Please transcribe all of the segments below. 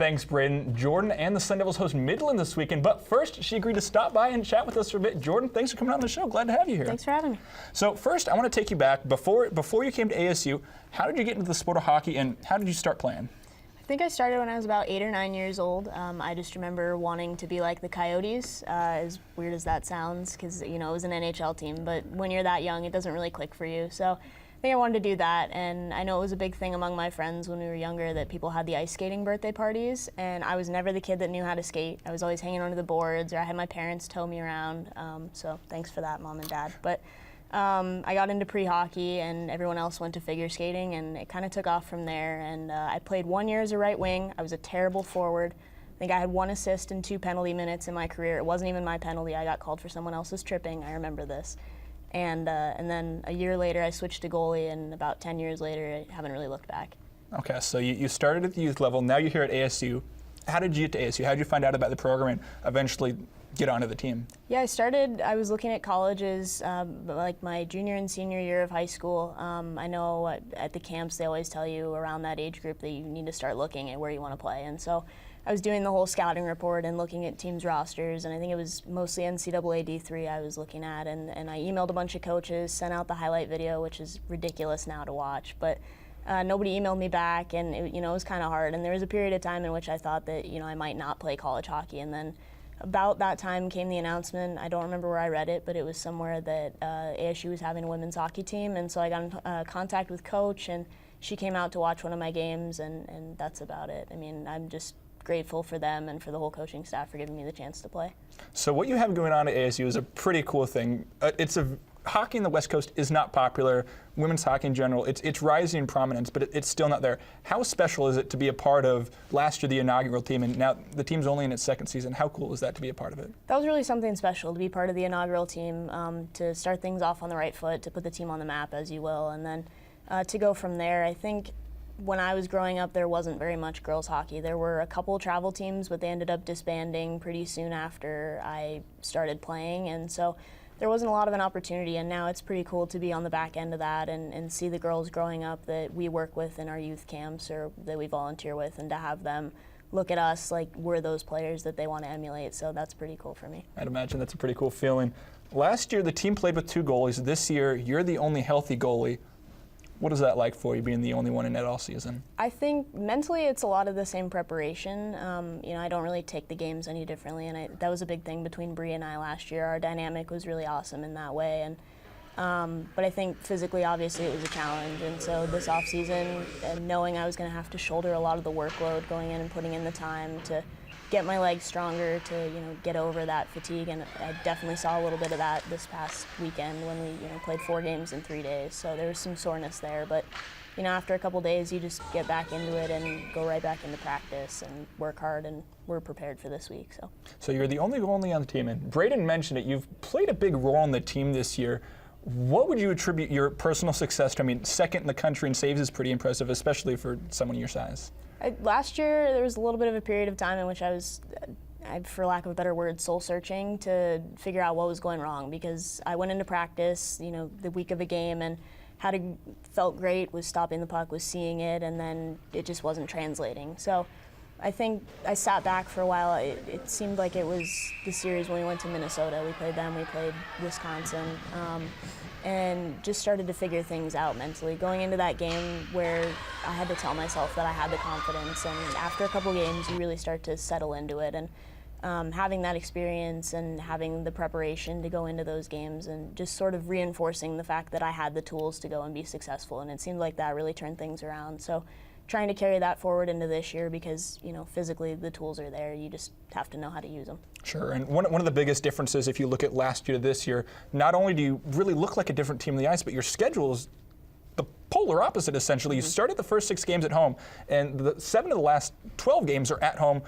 Thanks, Braden. Jordan and the Sun Devils host Midland this weekend, but first she agreed to stop by and chat with us for a bit. Jordan, thanks for coming on the show. Glad to have you here. Thanks for having me. So first, I want to take you back. Before you came to ASU, how did you get into the sport of hockey, and how did you start playing? I think I started when I was about 8 or 9 years old. I just remember wanting to be like the Coyotes, as weird as that sounds, because it was an NHL team. But when you're that young, it doesn't really click for you. So I think I wanted to do that, and I know it was a big thing among my friends when we were younger that people had the ice skating birthday parties, and I was never the kid that knew how to skate. I was always hanging onto the boards, or I had my parents tow me around. So thanks for that, Mom and Dad. But I got into pre-hockey, and everyone else went to figure skating, and it kind of took off from there. And I played 1 year as a right wing. I was a terrible forward. I think I had 1 assist and 2 penalty minutes in my career. It wasn't even my penalty. I got called for someone else's tripping. I remember this. And then a year later, I switched to goalie, and about 10 years later, I haven't really looked back. Okay, so you started at the youth level. Now you're here at ASU. How did you get to ASU? How did you find out about the program and eventually get onto the team? Yeah, I was looking at colleges like my junior and senior year of high school. I know at the camps they always tell you around that age group that you need to start looking at where you want to play. And so I was doing the whole scouting report and looking at teams' rosters, and I think it was mostly NCAA D3 I was looking at. And I emailed a bunch of coaches, sent out the highlight video, which is ridiculous now to watch. But nobody emailed me back, and it was kind of hard. And there was a period of time in which I thought that I might not play college hockey. And then about that time came the announcement. I don't remember where I read it, but it was somewhere that ASU was having a women's hockey team. And so I got in contact with Coach, and she came out to watch one of my games, and that's about it. I mean, I'm just grateful for them and for the whole coaching staff for giving me the chance to play. So what you have going on at ASU is a pretty cool thing. Hockey in the West Coast is not popular. Women's hockey in general, it's rising in prominence, but it's still not there. How special is it to be a part of last year the inaugural team, and now the team's only in its second season? How cool is that to be a part of it? That was really something special to be part of the inaugural team, to start things off on the right foot, to put the team on the map, as you will, and then to go from there. I think when I was growing up, there wasn't very much girls hockey. There were a couple travel teams, but they ended up disbanding pretty soon after I started playing, and so there wasn't a lot of an opportunity. And now it's pretty cool to be on the back end of that and see the girls growing up that we work with in our youth camps or that we volunteer with, and to have them look at us like we're those players that they want to emulate. So that's pretty cool for me. I'd imagine that's a pretty cool feeling. Last year, the team played with 2 goalies. This year, you're the only healthy goalie. What is that like for you, being the only one in net all season? I think mentally it's a lot of the same preparation. I don't really take the games any differently, and that was a big thing between Bree and I last year. Our dynamic was really awesome in that way, but I think physically, obviously, it was a challenge. And so this off season, knowing I was going to have to shoulder a lot of the workload, going in and putting in the time to get my legs stronger, to get over that fatigue, and I definitely saw a little bit of that this past weekend when we played 4 games in 3 days. So there was some soreness there, but after a couple days, you just get back into it and go right back into practice and work hard, and we're prepared for this week. So you're the only goalie on the team, and Braden mentioned it. You've played a big role in the team this year. What would you attribute your personal success to? I mean, second in the country in saves is pretty impressive, especially for someone your size. Last year, there was a little bit of a period of time in which I was, for lack of a better word, soul-searching to figure out what was going wrong, because I went into practice, the week of a game, and felt great, was stopping the puck, was seeing it, and then it just wasn't translating. So I think I sat back for a while. It seemed like it was the series when we went to Minnesota. We played them, we played Wisconsin, and just started to figure things out mentally. Going into that game where I had to tell myself that I had the confidence, and after a couple games you really start to settle into it. And having that experience and having the preparation to go into those games and just sort of reinforcing the fact that I had the tools to go and be successful, and it seemed like that really turned things around. So trying to carry that forward into this year, because physically the tools are there, you just have to know how to use them. Sure, and one of the biggest differences if you look at last year to this year, not only do you really look like a different team on the ice, but your schedule is the polar opposite essentially. You started the first 6 games at home, and 7 of the last 12 games are at home.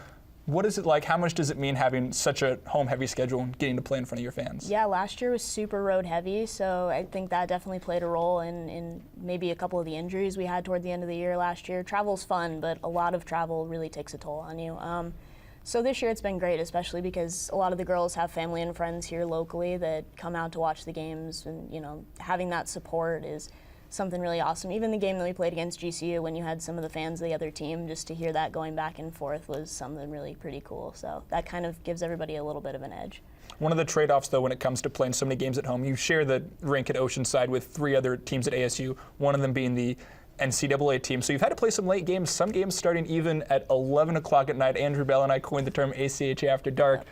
What is it like? How much does it mean having such a home-heavy schedule and getting to play in front of your fans? Yeah, last year was super road-heavy, so I think that definitely played a role in maybe a couple of the injuries we had toward the end of the year last year. Travel's fun, but a lot of travel really takes a toll on you. So this year it's been great, especially because a lot of the girls have family and friends here locally that come out to watch the games, and having that support is something really awesome. Even the game that we played against GCU, when you had some of the fans of the other team, just to hear that going back and forth was something really pretty cool. So that kind of gives everybody a little bit of an edge. One of the trade-offs, though, when it comes to playing so many games at home, you share the rink at Oceanside with 3 other teams at ASU, one of them being the NCAA team. So you've had to play some late games, some games starting even at 11 o'clock at night. Andrew Bell and I coined the term ACH After Dark. Yep.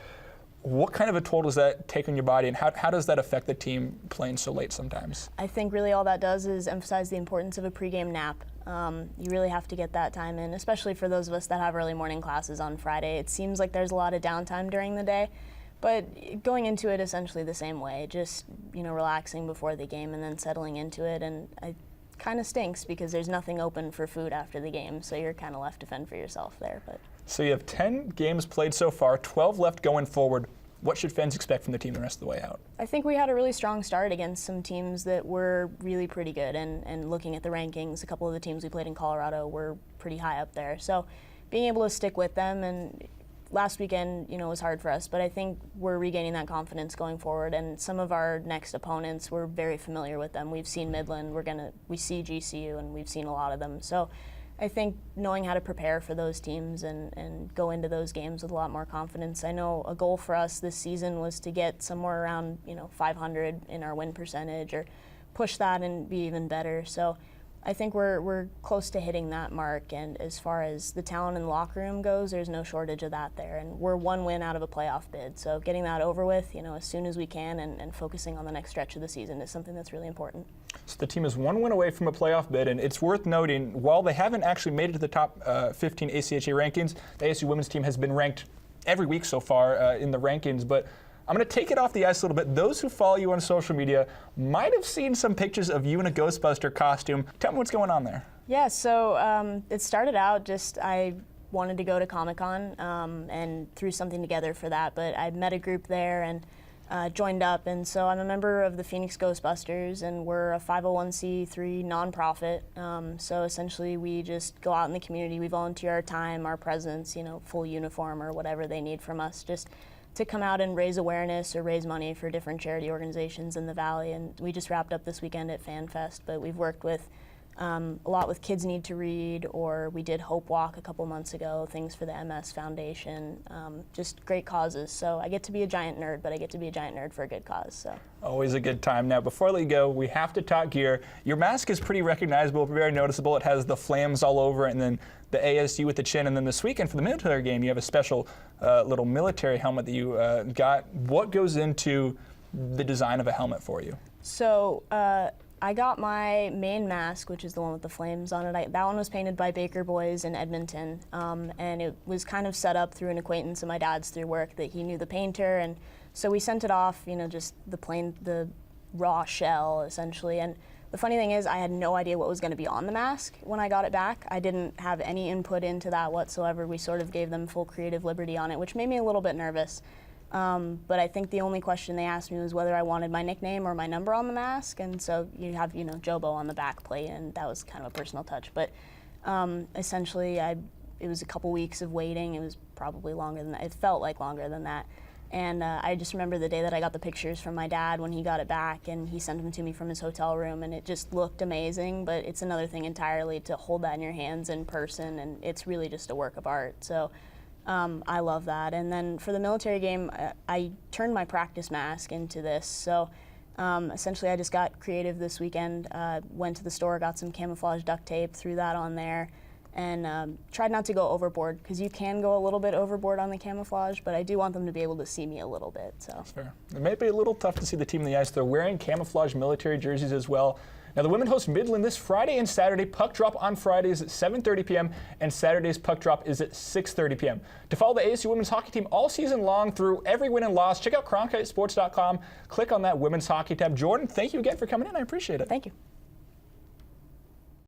What kind of a toll does that take on your body, and how does that affect the team playing so late sometimes? I think really all that does is emphasize the importance of a pregame nap. You really have to get that time in, especially for those of us that have early morning classes on Friday. It seems like there's a lot of downtime during the day, but going into it essentially the same way, just relaxing before the game and then settling into it. And it kind of stinks because there's nothing open for food after the game, so you're kind of left to fend for yourself there. But so you have 10 games played so far, 12 left going forward. What should fans expect from the team the rest of the way out? I think we had a really strong start against some teams that were really pretty good, and looking at the rankings, a couple of the teams we played in Colorado were pretty high up there. So being able to stick with them, and last weekend, was hard for us, but I think we're regaining that confidence going forward, and some of our next opponents, we're very familiar with them. We've seen Midland, we see GCU, and we've seen a lot of them. So I think knowing how to prepare for those teams and go into those games with a lot more confidence. I know a goal for us this season was to get somewhere around 500 in our win percentage, or push that and be even better. So I think we're close to hitting that mark, and as far as the talent in the locker room goes, there's no shortage of that there, and we're 1 win out of a playoff bid. So getting that over with, as soon as we can, and focusing on the next stretch of the season is something that's really important. So the team is 1 win away from a playoff bid, and it's worth noting, while they haven't actually made it to the top 15 ACHA rankings, the ASU women's team has been ranked every week so far in the rankings, but I'm going to take it off the ice a little bit. Those who follow you on social media might have seen some pictures of you in a Ghostbuster costume. Tell me what's going on there. Yeah, so it started out just I wanted to go to Comic-Con and threw something together for that, but I met a group there and joined up, and so I'm a member of the Phoenix Ghostbusters, and we're a 501c3 nonprofit. So essentially we just go out in the community, we volunteer our time, our presence, full uniform or whatever they need from us, just to come out and raise awareness or raise money for different charity organizations in the Valley. And we just wrapped up this weekend at Fan Fest, but we've worked with a lot with Kids Need to Read, or we did Hope Walk a couple months ago, things for the MS Foundation, just great causes. So I get to be a giant nerd, but I get to be a giant nerd for a good cause. So always a good time. Now, before I let you go, we have to talk gear. Your mask is pretty recognizable, very noticeable. It has the flames all over it, and then the ASU with the chin. And then this weekend for the military game, you have a special little military helmet that you got. What goes into the design of a helmet for you? So I got my main mask, which is the one with the flames on it. That one was painted by Baker Boys in Edmonton, and it was kind of set up through an acquaintance of my dad's through work that he knew the painter, and so we sent it off, just the raw shell essentially. And the funny thing is, I had no idea what was going to be on the mask when I got it back. I didn't have any input into that whatsoever. We sort of gave them full creative liberty on it, which made me a little bit nervous. But I think the only question they asked me was whether I wanted my nickname or my number on the mask, and so you have, Jobo on the back plate, and that was kind of a personal touch. But essentially, it was a couple weeks of waiting. It was probably longer than that. It felt like longer than that. And I just remember the day that I got the pictures from my dad when he got it back, and he sent them to me from his hotel room, and it just looked amazing. But it's another thing entirely to hold that in your hands in person, and it's really just a work of art. So I love that. And then for the military game, I turned my practice mask into this. So essentially I just got creative this weekend, went to the store, got some camouflage duct tape, threw that on there, and tried not to go overboard, because you can go a little bit overboard on the camouflage, but I do want them to be able to see me a little bit. So that's fair. It may be a little tough to see the team on the ice. They're wearing camouflage military jerseys as well. Now, the women host Midland this Friday and Saturday. Puck drop on Fridays at 7:30 p.m. and Saturday's puck drop is at 6:30 p.m. To follow the ASU women's hockey team all season long through every win and loss, check out cronkitesports.com. Click on that women's hockey tab. Jordan, thank you again for coming in. I appreciate it. Thank you.